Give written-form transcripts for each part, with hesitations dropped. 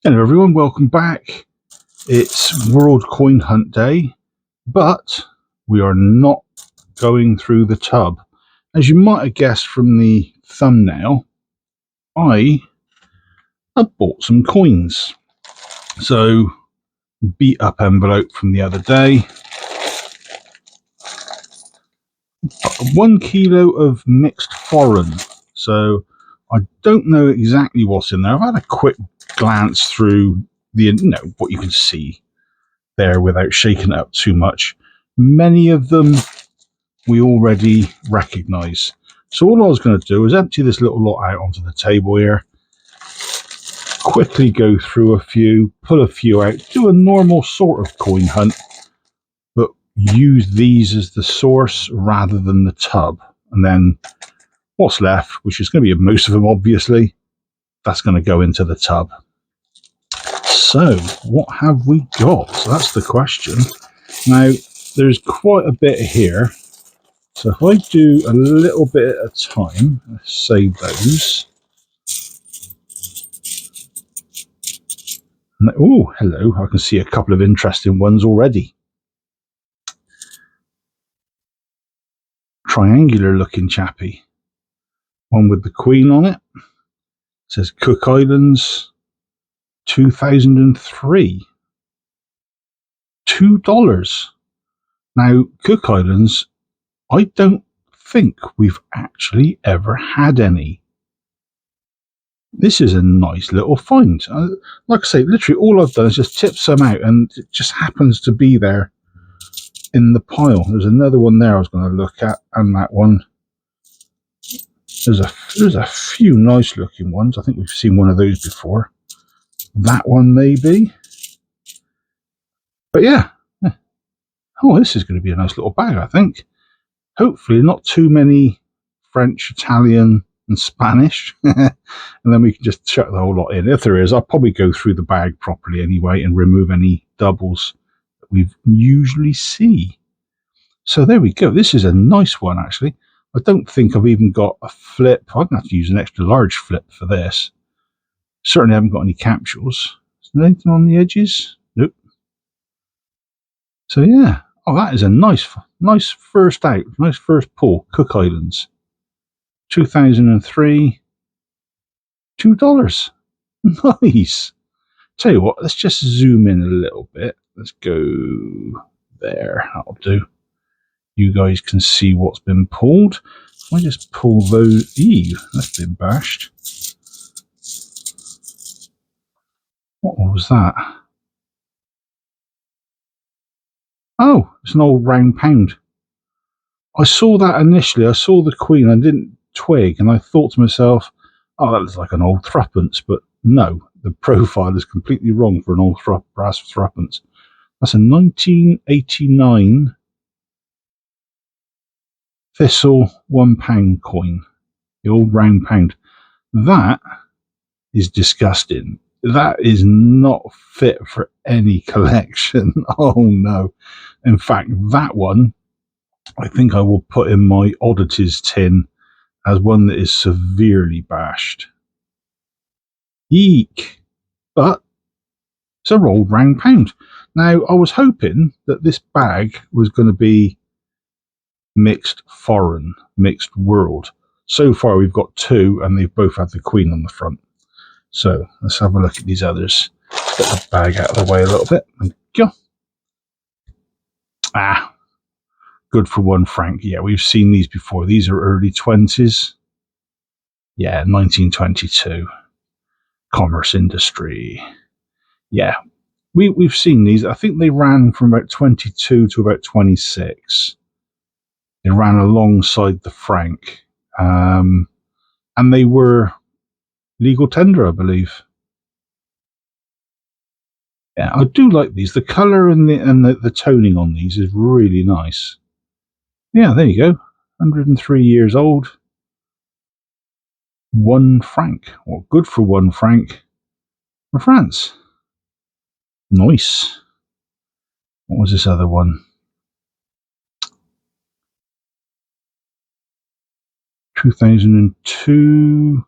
Hello everyone, welcome back. It's World Coin Hunt Day, but we are not going through the tub. As you might have guessed from the thumbnail, I have bought some coins. So, beat up envelope from the other day. 1 kilo of mixed foreign. So, I don't know exactly what's in there. I've had a quick glance through what you can see there without shaking it up too much. Many of them we already recognise. So all I was going to do is empty this little lot out onto the table here, quickly go through a few, pull a few out, do a normal sort of coin hunt, but use these as the source rather than the tub. And then what's left, which is going to be most of them obviously, that's going to go into the tub. So what have we got? So that's the question. Now there's quite a bit here. So if I do a little bit at a time, let's save those. Oh, hello. I can see a couple of interesting ones already. Triangular looking chappy. One with the Queen on it. It says Cook Islands 2003. $2. Now, Cook Islands, I don't think we've actually ever had any. This is a nice little find. Like I say, literally all I've done is just tip some out and it just happens to be there in the pile. There's another one there I was going to look at, and that one. There's a few nice looking ones. I think we've seen one of those before. That one maybe. But yeah. Oh, this is going to be a nice little bag, I think. Hopefully not too many French, Italian and Spanish. And then we can just chuck the whole lot in. If there is, I'll probably go through the bag properly anyway and remove any doubles that we usually see. So there we go. This is a nice one, actually. I don't think I've even got a flip. I'm going to have to use an extra large flip for this. Certainly haven't got any capsules. Is there anything on the edges? Nope. So yeah. Oh, that is a nice first out. Nice first pull. Cook Islands. 2003. $2. Nice. Tell you what, let's just zoom in a little bit. Let's go there. That'll do. You guys can see what's been pulled. I just pull those. Ew, that's been bashed. What was that? Oh, it's an old round pound. I saw that initially. I saw the Queen. I didn't twig, and I thought to myself, "Oh, that looks like an old threepence." But no, the profile is completely wrong for an old brass threepence. That's a 1989 Thistle £1 coin, the old round pound. That is disgusting. That is not fit for any collection. Oh no. In fact, that one I think I will put in my oddities tin as one that is severely bashed. Eek. But it's a old round pound. Now, I was hoping that this bag was going to be mixed foreign, mixed world. So far, we've got two, and they've both had the Queen on the front. So let's have a look at these others. Get the bag out of the way a little bit. Thank you. Ah, good for £1. Yeah, we've seen these before. These are early 20s. Yeah, 1922. Commerce industry. Yeah, we've seen these. I think they ran from about 22 to about 26. They ran alongside the franc. And they were legal tender, I believe. Yeah, I do like these. The colour and the toning on these is really nice. Yeah, there you go. 103 years old. £1. Well, good for £1 for France. Nice. What was this other one? 2002.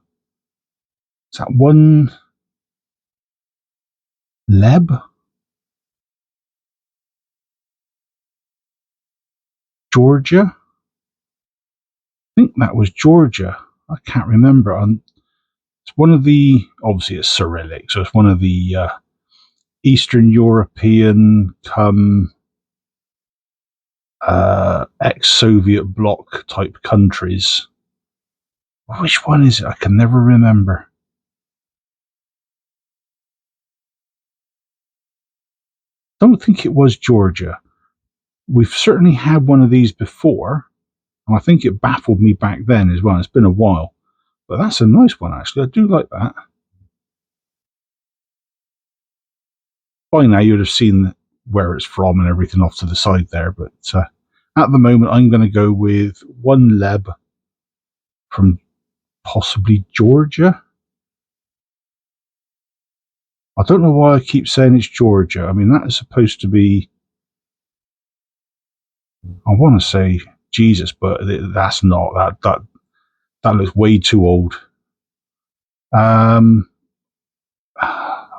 Is that one? Leb? Georgia? I think that was Georgia. I can't remember. It's one of the, obviously it's Cyrillic, so it's one of the Eastern European ex-Soviet bloc type countries. Which one is it? I can never remember. I don't think it was Georgia. We've certainly had one of these before, and I think it baffled me back then as well. It's been a while, but that's a nice one actually. I do like that. By now you'd have seen where it's from and everything off to the side there, but at the moment I'm going to go with one Leb from possibly Georgia. I don't know why I keep saying it's Georgia. I mean, that is supposed to be, I want to say Jesus, but that's not. That looks way too old. I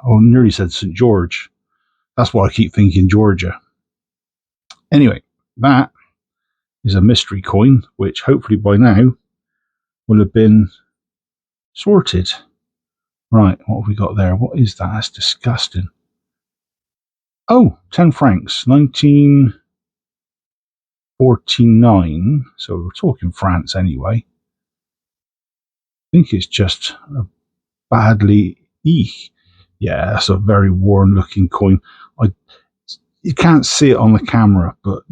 nearly said St. George. That's why I keep thinking Georgia. Anyway, that is a mystery coin, which hopefully by now will have been sorted. Right, what have we got there? What is that? That's disgusting. Oh, 10 francs, 1949. So we're talking France anyway. I think it's just a badly. Yeah, that's a very worn looking coin. You can't see it on the camera, but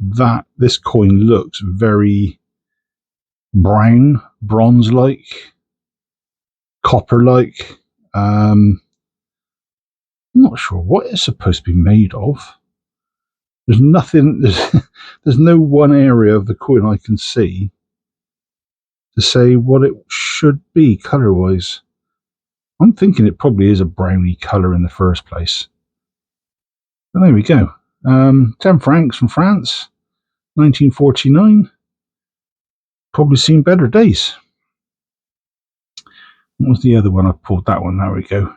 this coin looks very brown, bronze-like, copper-like. I'm not sure what it's supposed to be made of. There's nothing. There's no one area of the coin I can see to say what it should be color-wise. I'm thinking it probably is a browny color in the first place. But there we go. 10 francs from France, 1949. Probably seen better days. What was the other one? I pulled that one. There we go.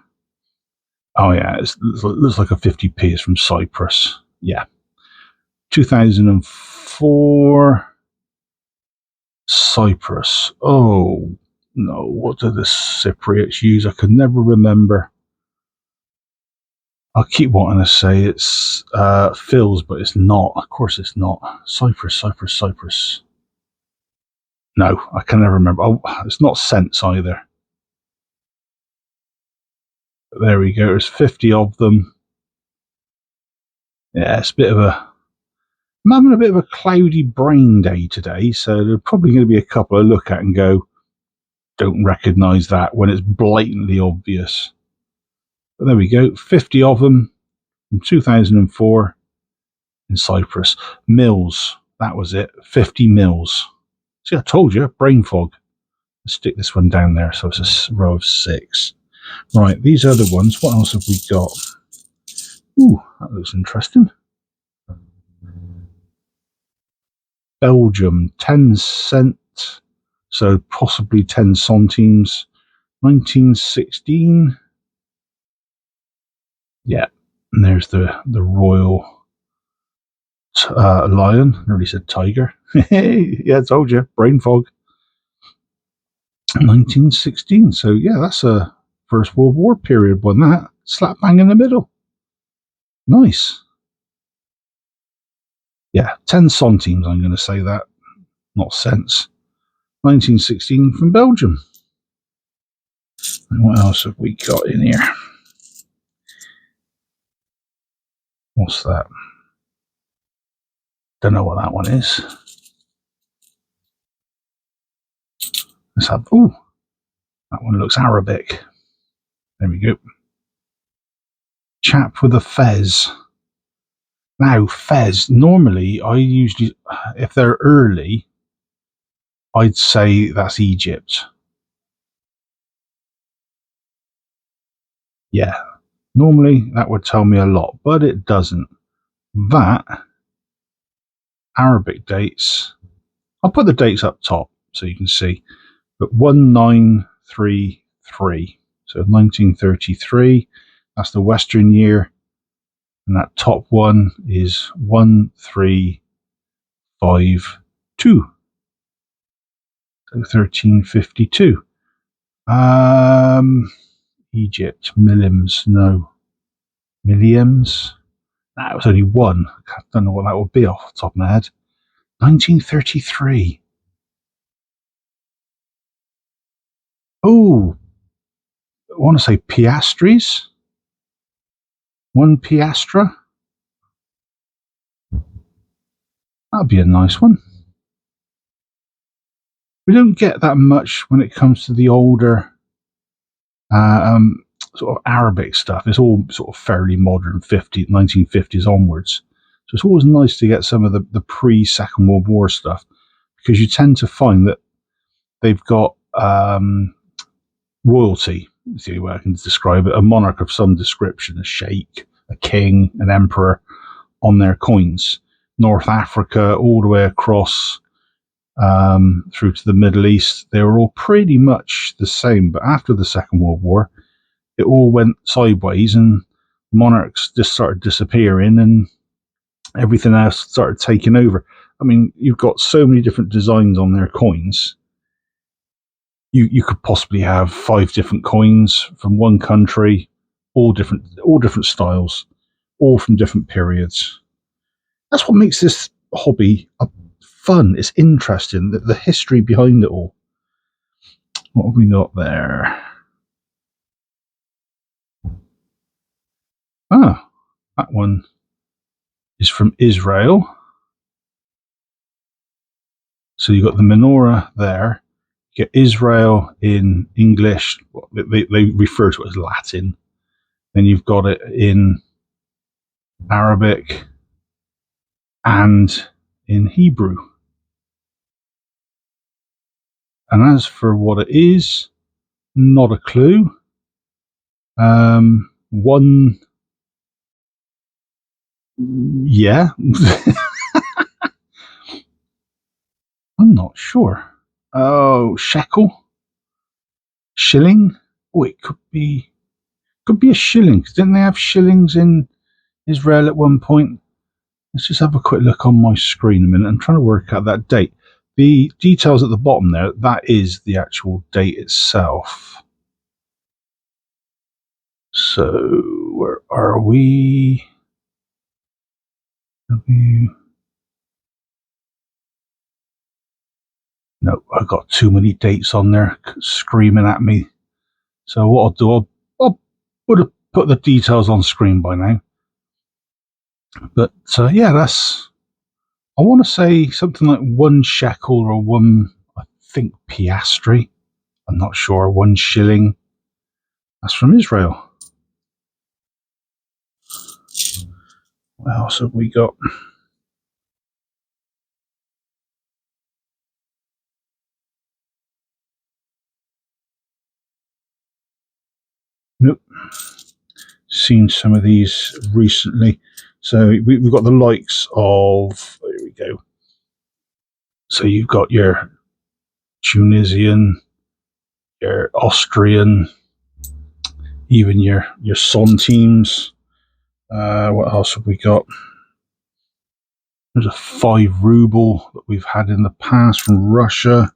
Oh yeah, it looks like a 50p. It's from Cyprus. Yeah. 2004 Cyprus. Oh no, what do the Cypriots use? I can never remember. I keep wanting to say it's Phil's, but it's not. Of course it's not. Cyprus. No, I can never remember. Oh, it's not cents either. But there we go. There's 50 of them. Yeah, it's a bit of a... I'm having a bit of a cloudy brain day today, so there's probably going to be a couple I look at and go, don't recognise that when it's blatantly obvious. But there we go, 50 of them from 2004 in Cyprus. Mils, that was it, 50 mils. See, I told you, brain fog. Let's stick this one down there, so it's a row of 6. Right, these other ones, what else have we got? Ooh, that looks interesting. Belgium, 10 cents, so possibly 10 centimes. 1916. Yeah, and there's the royal lion. I already said tiger. Yeah, I told you, brain fog. 1916. So yeah, that's a First World War period one. That slap bang in the middle. Nice. Yeah, 10 centimes. I'm going to say that, not cents. 1916 from Belgium. And what else have we got in here? What's that? Don't know what that one is. Let's have. Oh, that one looks Arabic. There we go. Chap with a fez. Now, fez. Normally, I usually, if they're early, I'd say that's Egypt. Yeah, normally that would tell me a lot, but it doesn't. That Arabic dates. I'll put the dates up top so you can see. But 1933. So 1933. That's the Western year. And that top one is 1352. So 1352. Egypt, millims, no. Milliams? That was only one. I don't know what that would be off the top of my head. 1933. Oh, I want to say piastres. 1 piastra. That'd be a nice one. We don't get that much when it comes to the older sort of Arabic stuff. It's all sort of fairly modern, 1950s onwards. So it's always nice to get some of the pre-Second World War stuff, because you tend to find that they've got royalty, is the only way I can describe it, a monarch of some description, a sheikh, a king, an emperor, on their coins. North Africa, all the way across through to the Middle East, they were all pretty much the same. But after the Second World War, it all went sideways and monarchs just started disappearing and everything else started taking over. I mean, you've got so many different designs on their coins. You could possibly have 5 different coins from one country, all different styles, all from different periods. That's what makes this hobby fun. It's interesting, the history behind it all. What have we got there? Ah, that one is from Israel. So you've got the menorah there. You get Israel in English. They refer to it as Latin. Then you've got it in Arabic and in Hebrew. And as for what it is, not a clue. One, yeah. I'm not sure. Oh, shekel? Shilling? Oh, it could be a shilling. Didn't they have shillings in Israel at one point? Let's just have a quick look on my screen a minute. I'm trying to work out that date. The details at the bottom there, that is the actual date itself. So, where are we? No, I've got too many dates on there screaming at me. So what I'll do, I'll put the details on screen by now. But yeah, that's, I want to say something like 1 shekel or 1, I think, piastre. I'm not sure, 1 shilling. That's from Israel. What else have we got? Nope. Seen some of these recently. So we've got the likes of, there we go. So you've got your Tunisian, your Austrian, even your centimes. What else have we got? There's a 5 ruble that we've had in the past from Russia.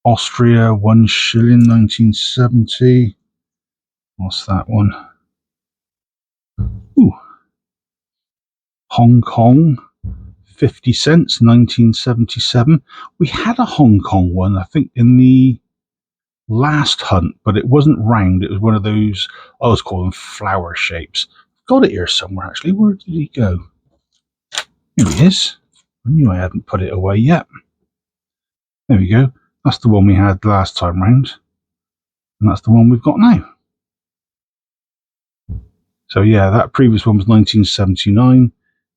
Austria, 1 shilling, 1970. What's that one? Ooh. Hong Kong, 50 cents, 1977. We had a Hong Kong one, I think, in the last hunt, but it wasn't round. It was one of those, I was calling them flower shapes. Got it here somewhere, actually. Where did he go? Here he is. I knew I hadn't put it away yet. There we go. That's the one we had last time round. And that's the one we've got now. So yeah, that previous one was 1979.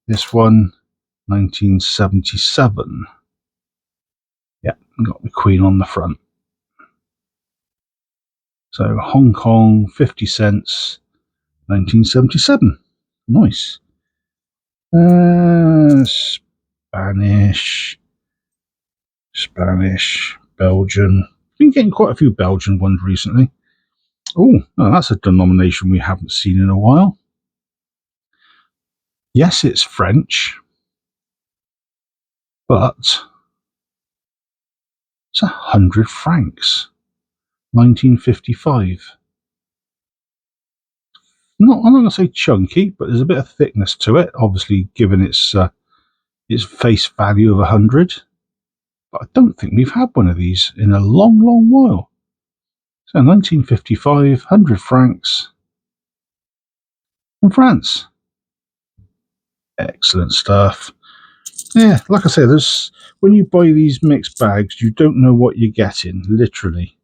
This one, 1977. Yeah, got the Queen on the front. So Hong Kong, 50 cents, 1977. Nice. Spanish, Belgian. Been getting quite a few Belgian ones recently. Oh, no, that's a denomination we haven't seen in a while. Yes, it's French, but it's 100 francs, 1955. I'm not going to say chunky, but there's a bit of thickness to it, obviously given its face value of 100. But I don't think we've had one of these in a long, long while. So 1955, 100 francs from France. Excellent stuff. Yeah, like I say, when you buy these mixed bags, you don't know what you're getting, literally.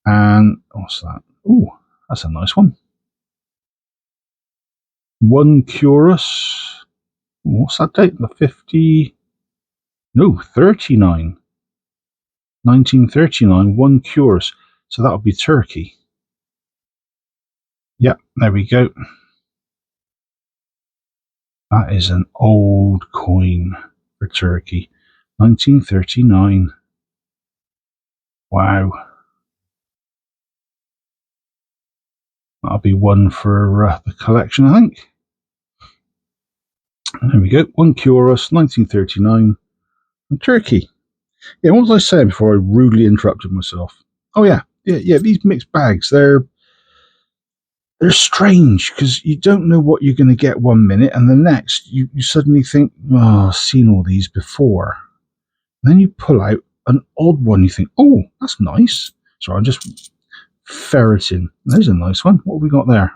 And what's that? Ooh, that's a nice one. One Curus. What's that date? The 50? No, 39. 1939, one Curus. So that'll be Turkey. Yep, there we go. That is an old coin for Turkey. 1939. Wow. That'll be one for the collection, I think. There we go. One Curus, 1939, from Turkey. Yeah, what was I saying before I rudely interrupted myself? Oh yeah. These mixed bags, they're strange because you don't know what you're going to get one minute, and the next you suddenly think, oh, I've seen all these before. And then you pull out an odd one. You think, oh, that's nice. So I'm just ferreting. There's a nice one. What have we got there?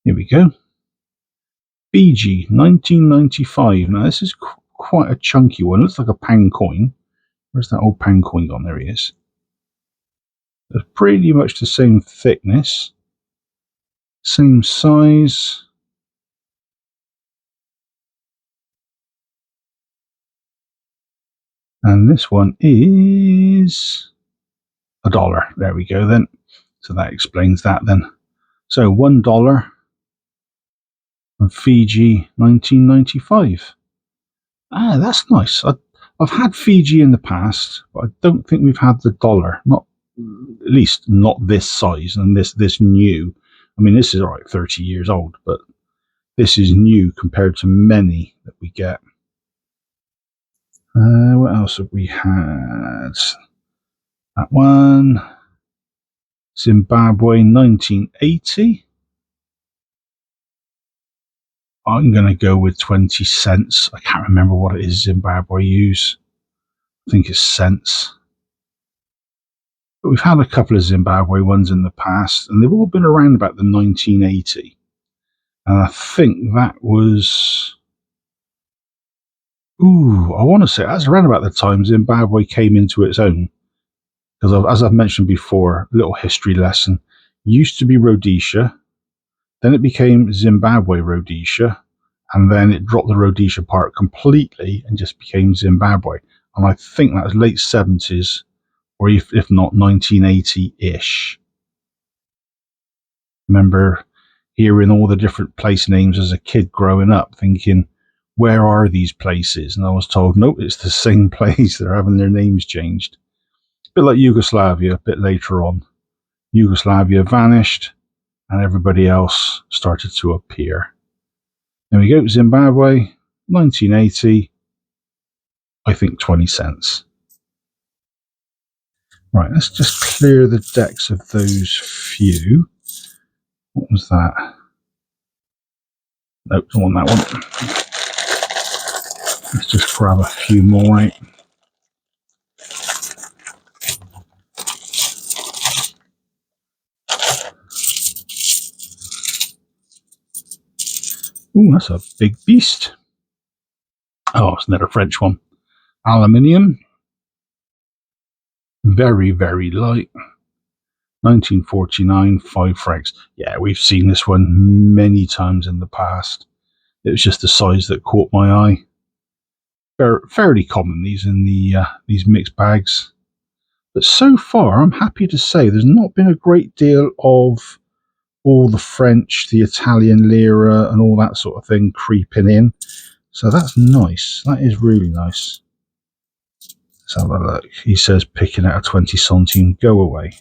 Here we go. Fiji, 1995. Now, this is quite a chunky one. It looks like a pound coin. Where's that old pound coin gone? There he is. It's pretty much the same thickness, same size. And this one is $1. There we go then. So that explains that then. So $1 from Fiji, 1995. Ah, that's nice. I've had Fiji in the past, but I don't think we've had the dollar. Not, at least not this size and this new. I mean, this is all right, 30 years old, but this is new compared to many that we get. What else have we had? That one. Zimbabwe, 1980. I'm going to go with 20 cents. I can't remember what it is Zimbabwe use. I think it's cents. But we've had a couple of Zimbabwe ones in the past, and they've all been around about the 1980. And I think that was... Ooh, I want to say that's around about the time Zimbabwe came into its own. Because as I've mentioned before, little history lesson, used to be Rhodesia, then it became Zimbabwe Rhodesia, and then it dropped the Rhodesia part completely and just became Zimbabwe. And I think that was late 70s, or if not 1980-ish. Remember hearing all the different place names as a kid growing up, thinking, where are these places? And I was told, nope, it's the same place. They're having their names changed. A bit like Yugoslavia, a bit later on. Yugoslavia vanished, and everybody else started to appear. There we go, Zimbabwe, 1980, I think 20 cents. Right, let's just clear the decks of those few. What was that? Nope, don't want that one. Let's just grab a few more out. Ooh, that's a big beast. Oh, it's another French one. Aluminium. Very, very light. 1949, 5 francs. Yeah, we've seen this one many times in the past. It was just the size that caught my eye. Fairly common, these in these mixed bags. But so far, I'm happy to say there's not been a great deal of all the French, the Italian lira, and all that sort of thing creeping in. So that's nice. That is really nice. Let's have a look. He says picking out a 20 centime, go away.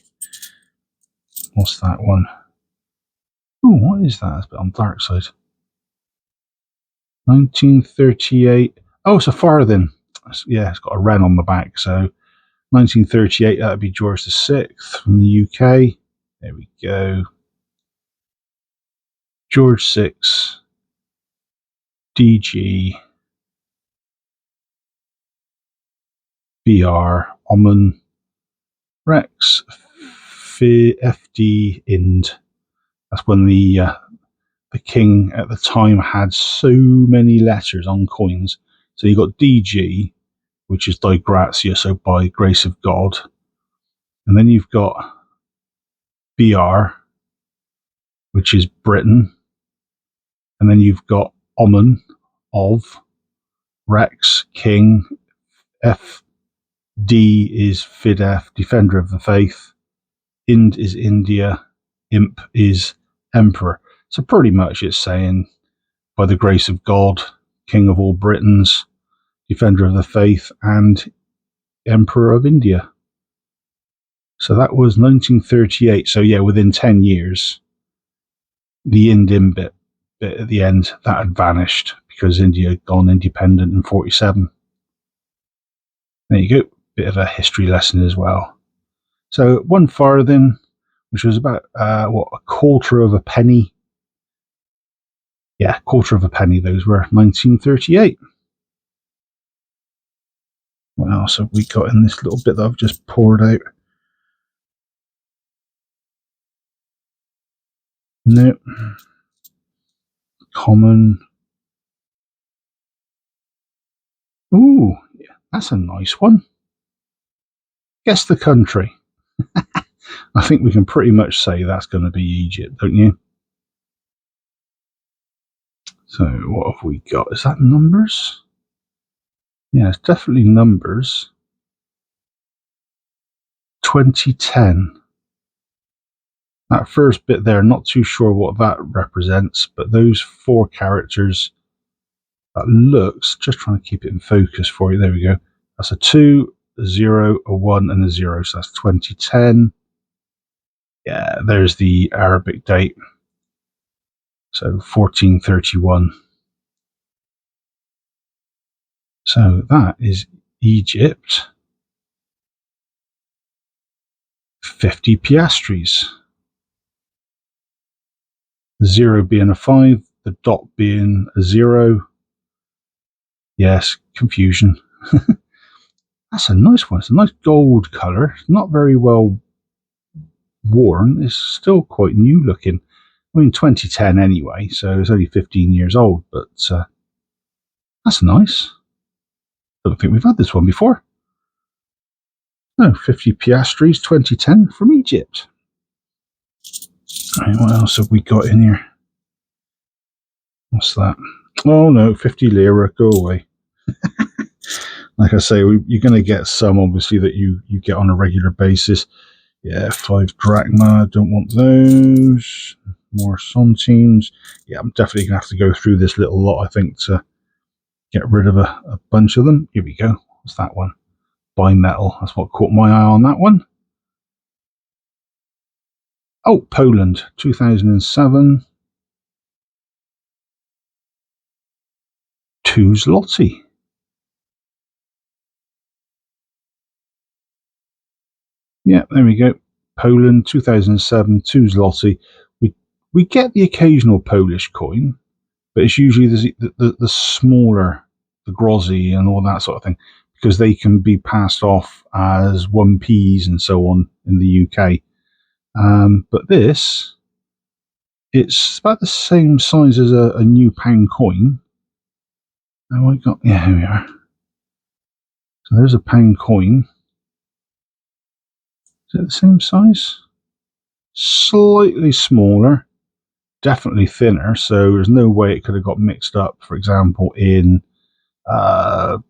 What's that one? Oh, what is that? It's a bit on the dark side. 1938. Oh, it's a farthing. Yeah, it's got a wren on the back. So 1938, that would be George VI from the UK. There we go. George VI, DG, BR, Oman, Rex, FD, Ind. That's when the king at the time had so many letters on coins. So you got DG, which is Di Grazia, so by grace of God. And then you've got BR, which is Britain. And then you've got Oman, of, Rex, king, FD is Fidef, defender of the faith. Ind is India. Imp is emperor. So pretty much it's saying, by the grace of God, king of all Britons, defender of the faith, and emperor of India. So that was 1938. So yeah, within 10 years, the Indian bit at the end, that had vanished because India had gone independent in 47. There you go. Bit of a history lesson as well. So 1 farthing, which was about, a quarter of a penny. Yeah, quarter of a penny, those were 1938. What else have we got in this little bit that I've just poured out? Nope. Common. Ooh, yeah, that's a nice one. Guess the country. I think we can pretty much say that's going to be Egypt, don't you? So what have we got? Is that numbers? Yeah, it's definitely numbers. 2010. That first bit there, not too sure what that represents, but those 4 characters, that looks, just trying to keep it in focus for you. There we go. That's a 2, a 0, a 1, and a 0. So that's 2010. Yeah, there's the Arabic date. So 1431. So that is Egypt. 50 piastres. The 0 being a 5, the dot being a 0. Yes, confusion. That's a nice one. It's a nice gold colour. It's not very well worn. It's still quite new looking. I mean, 2010 anyway, so it's only 15 years old, but that's nice. Don't think we've had this one before. No, 50 piastres, 2010 from Egypt. Right, what else have we got in here? What's that? Oh no, 50 lira, go away. Like I say, you're going to get some, obviously, that you get on a regular basis. Yeah, 5 drachma, don't want those. More centimes. Yeah, I'm definitely going to have to go through this little lot, I think, to get rid of a bunch of them. Here we go. What's that one? Bimetal. That's what caught my eye on that one. Oh, Poland, 2007. 2 zloty. Yeah, there we go. Poland, 2007, 2 zloty. We get the occasional Polish coin, but it's usually the smaller, the groszy and all that sort of thing, because they can be passed off as 1p's and so on in the UK. But this, it's about the same size as a new pound coin. Oh, yeah, here we are. So there's a pound coin. Is it the same size? Slightly smaller, definitely thinner, so there's no way it could have got mixed up, for example, in one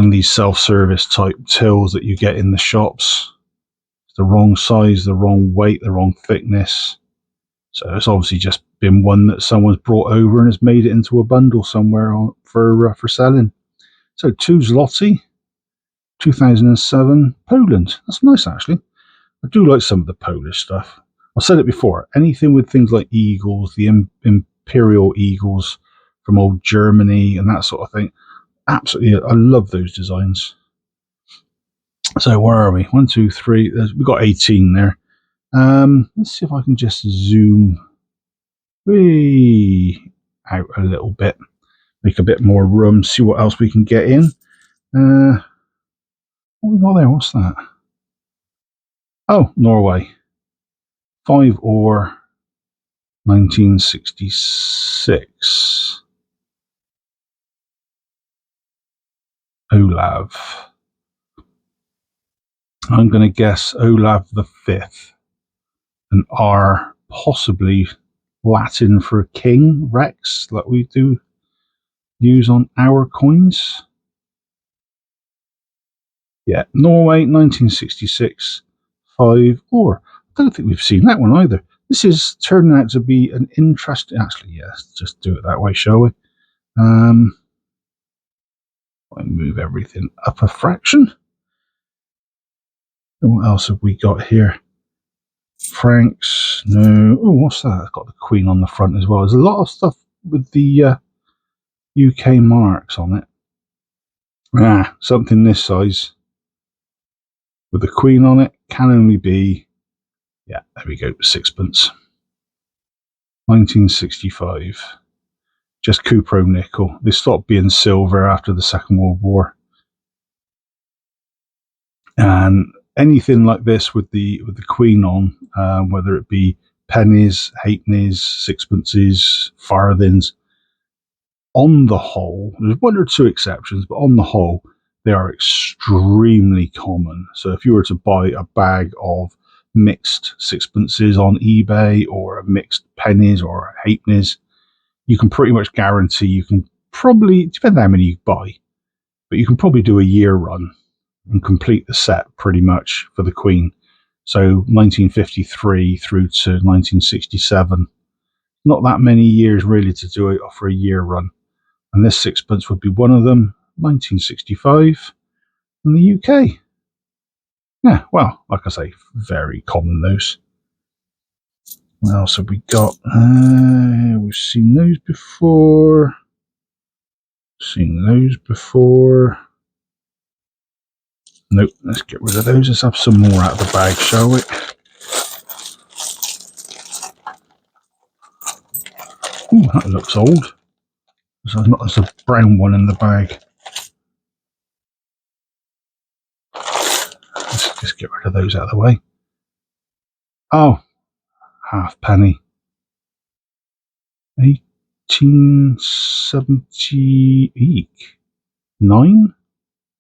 of these self-service type tills that you get in the shops. It's the wrong size, the wrong weight, the wrong thickness. So it's obviously just been one that someone's brought over and has made it into a bundle somewhere for selling. So 2 zloty. 2007, Poland. That's nice, actually. I do like some of the Polish stuff. I've said it before. Anything with things like eagles, the imperial eagles from old Germany and that sort of thing. Absolutely, I love those designs. So where are we? 1, 2, 3. We've got 18 there. Let's see if I can just zoom way out a little bit, make a bit more room, see what else we can get in. What we got there? What's that? Oh, Norway. 5 or 1966. Olav. I'm going to guess Olav the Fifth. And R possibly Latin for king, Rex, like we do use on our coins. Yeah, Norway, 1966, 5 or. I don't think we've seen that one either. This is turning out to be an interesting. Actually, yes, just do it that way, shall we? I move everything up a fraction. And what else have we got here? Franks, no. Oh, what's that? It's got the Queen on the front as well. There's a lot of stuff with the UK monarchs on it. Something this size with the Queen on it can only be, yeah, there we go, sixpence. 1965. Just Cupro nickel. They stopped being silver after the Second World War. And anything like this with the Queen on, whether it be pennies, halfpennies, sixpences, farthings, on the whole, there's 1 or 2 exceptions, but on the whole, they are extremely common. So if you were to buy a bag of mixed sixpences on eBay or mixed pennies or halfpennies, you can pretty much guarantee you can probably, depending on how many you buy, but you can probably do a year run and complete the set pretty much for the Queen. So 1953 through to 1967. Not that many years really to do it for a year run. And this sixpence would be one of them, 1965 in the UK. Yeah, well, like I say, very common those. What else have we got? We've seen those before. Nope, let's get rid of those. Let's have some more out of the bag, shall we? Ooh, that looks old. There's a brown one in the bag. Let's just get rid of those out of the way. Oh, halfpenny. 1879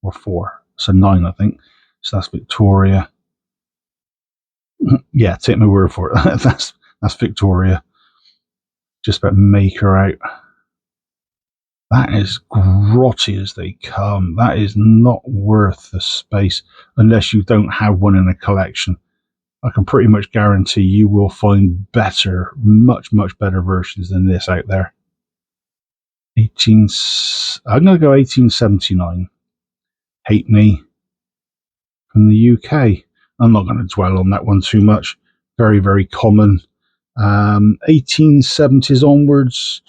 or 4. So 9, I think. So that's Victoria. Yeah, take my word for it. That's Victoria. Just about make her out. That is grotty as they come. That is not worth the space unless you don't have one in a collection. I can pretty much guarantee you will find better, much, much better versions than this out there. I'm going to go 1879. Halfpenny from the UK. I'm not going to dwell on that one too much. Very, very common. 1870s onwards,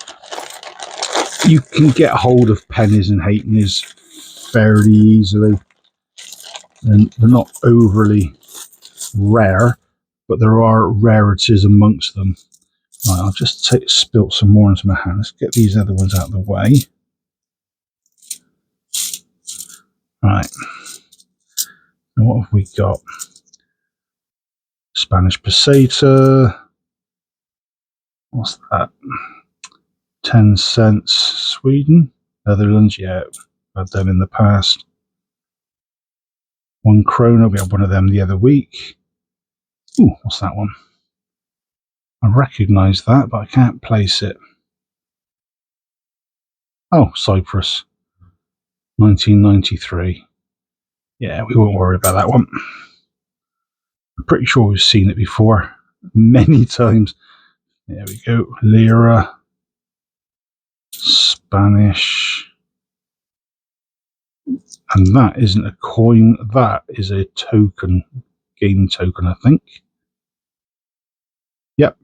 you can get a hold of pennies and halfpennies fairly easily. And they're not overly rare, but there are rarities amongst them. Right, I'll just spilt some more into my hand. Let's get these other ones out of the way. Right. And what have we got? Spanish peseta. What's that? 10 cents. Sweden. Netherlands. Yeah, I've had them in the past. 1 krona. We had one of them the other week. Ooh, what's that one? I recognise that, but I can't place it. Oh, Cyprus. 1993. Yeah, we won't worry about that one. I'm pretty sure we've seen it before many times. There we go. Lira. Spanish. And that isn't a coin, that is a token, game token, I think. Yep.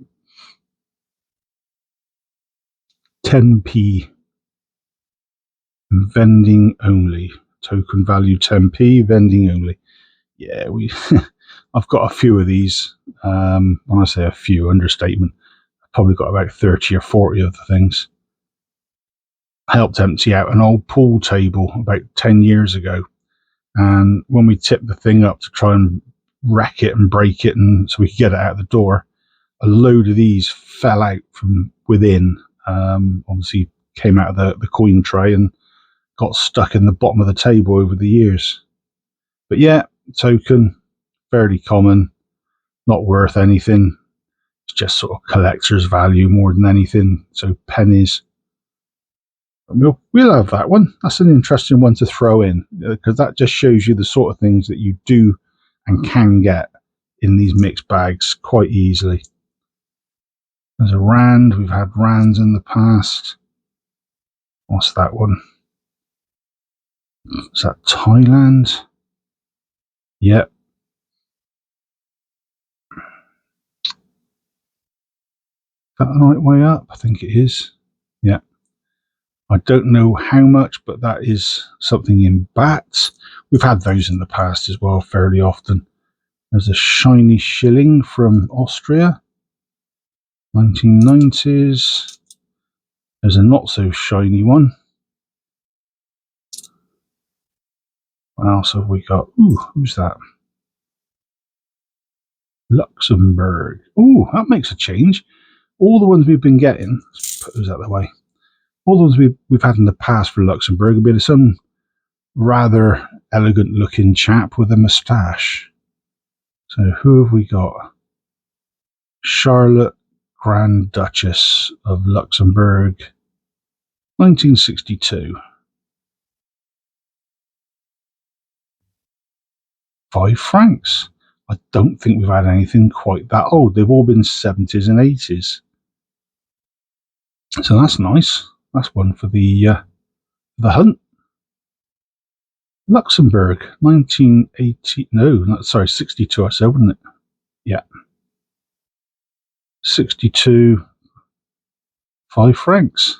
10p. Vending only. Token value 10p, vending only. Yeah, I've got a few of these. When I say a few, understatement. I've probably got about 30 or 40 of the things. I helped empty out an old pool table about 10 years ago. And when we tipped the thing up to try and wreck it and break it and so we could get it out the door, a load of these fell out from within. Obviously came out of the coin tray and got stuck in the bottom of the table over the years. But yeah, token, fairly common, not worth anything. It's just sort of collector's value more than anything. So pennies. We'll have that one. That's an interesting one to throw in because that just shows you the sort of things that you do and can get in these mixed bags quite easily. There's a rand. We've had rands in the past. What's that one? Is that Thailand? Yep. Is that the right way up? I think it is. Yeah. I don't know how much, but that is something in bahts. We've had those in the past as well, fairly often. There's a shiny shilling from Austria, 1990s. There's a not so shiny one. What else have we got? Ooh, who's that? Luxembourg. Ooh, that makes a change. All the ones we've been getting, let's put those out of the way. All the ones we've had in the past for Luxembourg have been some rather elegant looking chap with a moustache. So who have we got? Charlotte, Grand Duchess of Luxembourg, 1962. 5 francs. I don't think we've had anything quite that old. They've all been 70s and 80s. So that's nice. That's one for the hunt. Luxembourg, 1980. No, sorry, 62. I said, wouldn't it? Yeah. 62. 5 francs.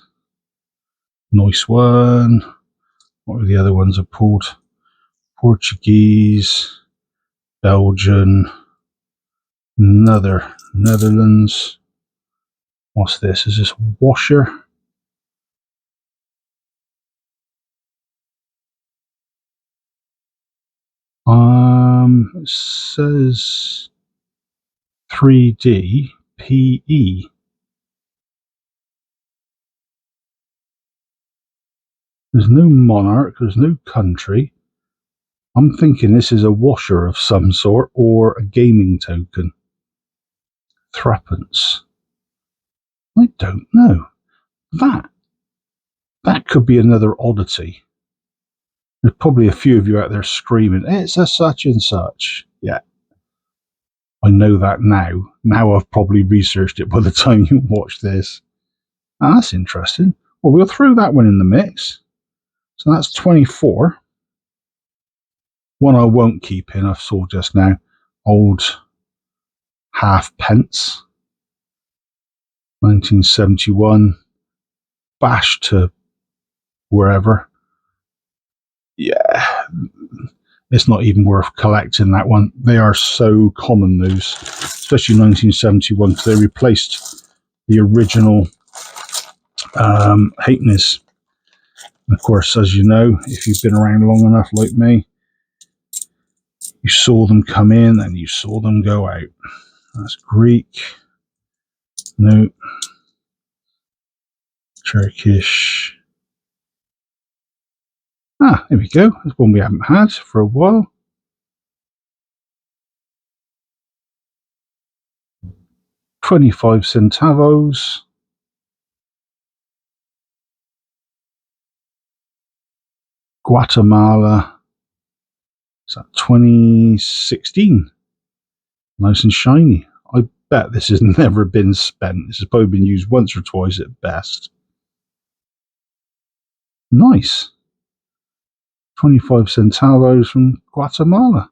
Nice one. What were the other ones I pulled? Portuguese, Belgian, another Netherlands. What's this? Is this washer? It says 3D PE. There's no monarch, there's no country. I'm thinking this is a washer of some sort or a gaming token. Threepence. I don't know. That could be another oddity. There's probably a few of you out there screaming, it's a such and such. Yeah. I know that now. Now I've probably researched it by the time you watch this. Ah, that's interesting. Well, we'll throw that one in the mix. So that's 24. One I won't keep in, I saw just now. Old halfpence. 1971. Bash to wherever. Yeah. It's not even worth collecting that one. They are so common, those. Especially 1971, because they replaced the original halfpennies. Of course, as you know, if you've been around long enough like me, you saw them come in and you saw them go out. That's Greek. No. Turkish. Ah, there we go. That's one we haven't had for a while. 25 centavos. Guatemala. Is that 2016? Nice and shiny. I bet this has never been spent. This has probably been used once or twice at best. Nice. 25 centavos from Guatemala.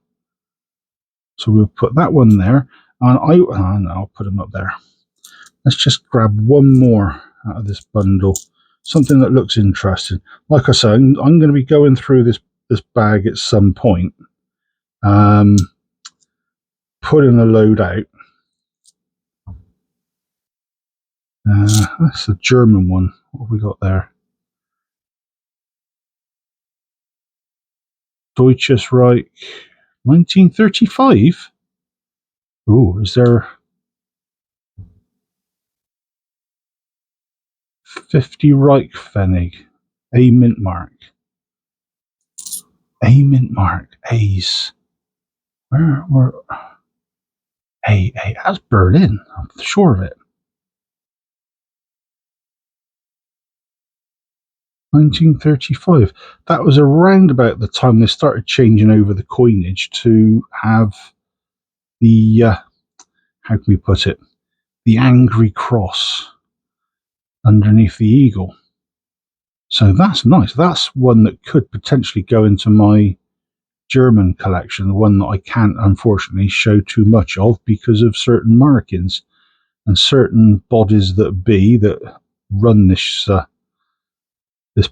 So we'll put that one there. And I'll put them up there. Let's just grab one more out of this bundle. Something that looks interesting. Like I said, I'm going to be going through this bag at some point. Putting a load out. That's the German one. What have we got there? Deutsches Reich, 1935. Ooh, is there 50 Reichspfennig? A mint mark. A mint mark. A's. Where? A. That's Berlin. I'm sure of it. 1935. That was around about the time they started changing over the coinage to have the, how can we put it, the angry cross underneath the eagle. So that's nice. That's one that could potentially go into my German collection, the one that I can't unfortunately show too much of because of certain markings and certain bodies that run this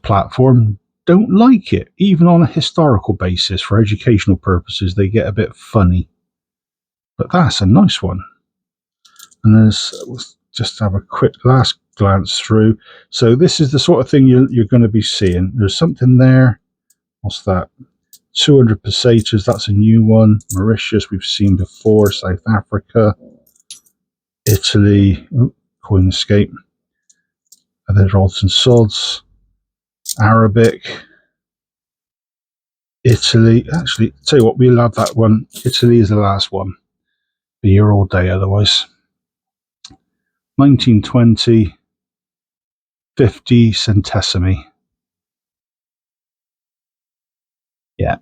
platform don't like it. Even on a historical basis, for educational purposes, they get a bit funny. But that's a nice one. And let's just have a quick last glance through. So this is the sort of thing you're going to be seeing. There's something there. What's that? 200 pesetas. That's a new one. Mauritius, we've seen before. South Africa. Italy. Oh, coin escape. There's odds and sods. Arabic. Italy. Actually, tell you what, we'll have that one. Italy is the last one. Be here all day otherwise. 1920. 50 centesimi. Yeah.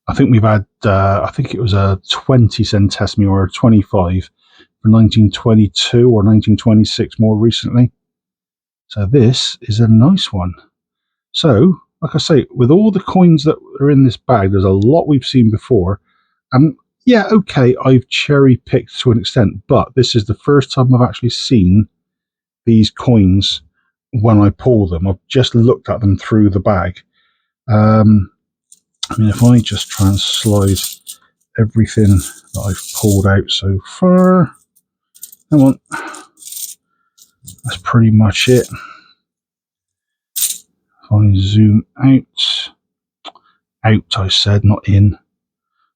I think we've had, I think it was a 20 centesimi or a 25 for 1922 or 1926 more recently. So this is a nice one. So, like I say, with all the coins that are in this bag, there's a lot we've seen before. And yeah, okay, I've cherry picked to an extent, but this is the first time I've actually seen these coins when I pull them. I've just looked at them through the bag. I mean, if I just try and slide everything that I've pulled out so far, come on, that's pretty much it. If I zoom out, I said, not in.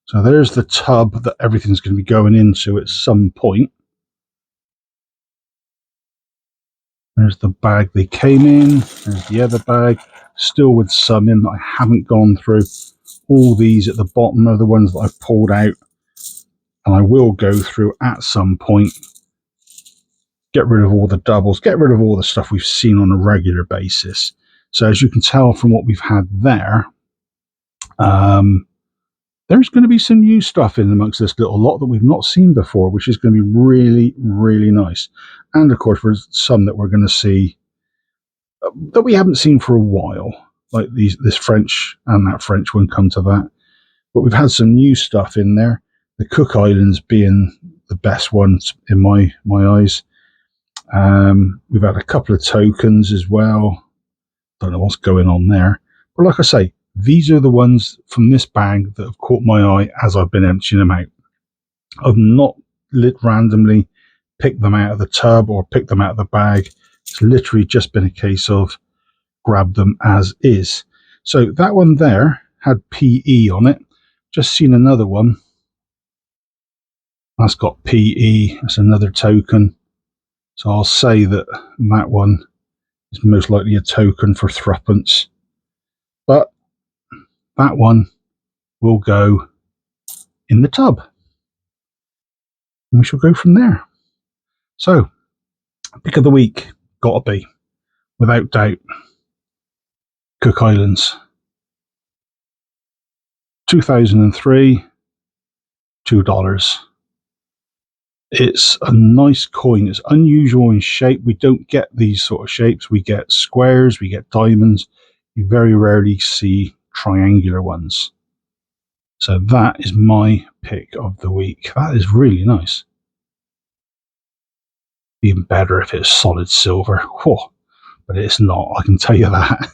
So there's the tub that everything's going to be going into at some point. There's the bag they came in. There's the other bag, still with some in that I haven't gone through. All these at the bottom are the ones that I've pulled out, and I will go through at some point. Get rid of all the doubles, get rid of all the stuff we've seen on a regular basis. So as you can tell from what we've had there, there's going to be some new stuff in amongst this little lot that we've not seen before, which is going to be really, really nice. And of course, there's some that we're going to see that we haven't seen for a while, like this French and that French one, come to that. But we've had some new stuff in there. The Cook Islands being the best ones in my eyes. We've had a couple of tokens as well. Don't know what's going on there. But like I say, these are the ones from this bag that have caught my eye as I've been emptying them out. I've not randomly picked them out of the tub or picked them out of the bag. It's literally just been a case of grab them as is. So that one there had PE on it. Just seen another one. That's got PE. That's another token. So I'll say that that one is most likely a token for threepence. But that one will go in the tub. And we shall go from there. So, pick of the week, gotta be, without doubt, Cook Islands. 2003, $2. It's a nice coin. It's unusual in shape. We don't get these sort of shapes. We get squares, we get diamonds. You very rarely see triangular ones. So that is my pick of the week. That is really nice. Even better if it's solid silver. Whoa, but it's not, I can tell you that.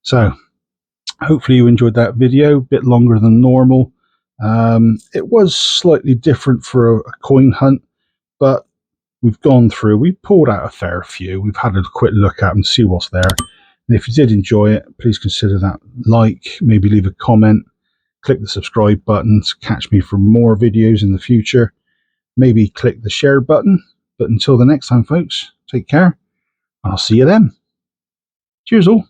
So hopefully you enjoyed that video. A bit longer than normal. It was slightly different for a coin hunt, but we've gone through, we pulled out a fair few. We've had a quick look at them, see what's there. And if you did enjoy it, please consider that like, maybe leave a comment, click the subscribe button to catch me for more videos in the future. Maybe click the share button. But until the next time, folks, take care, and I'll see you then. Cheers all.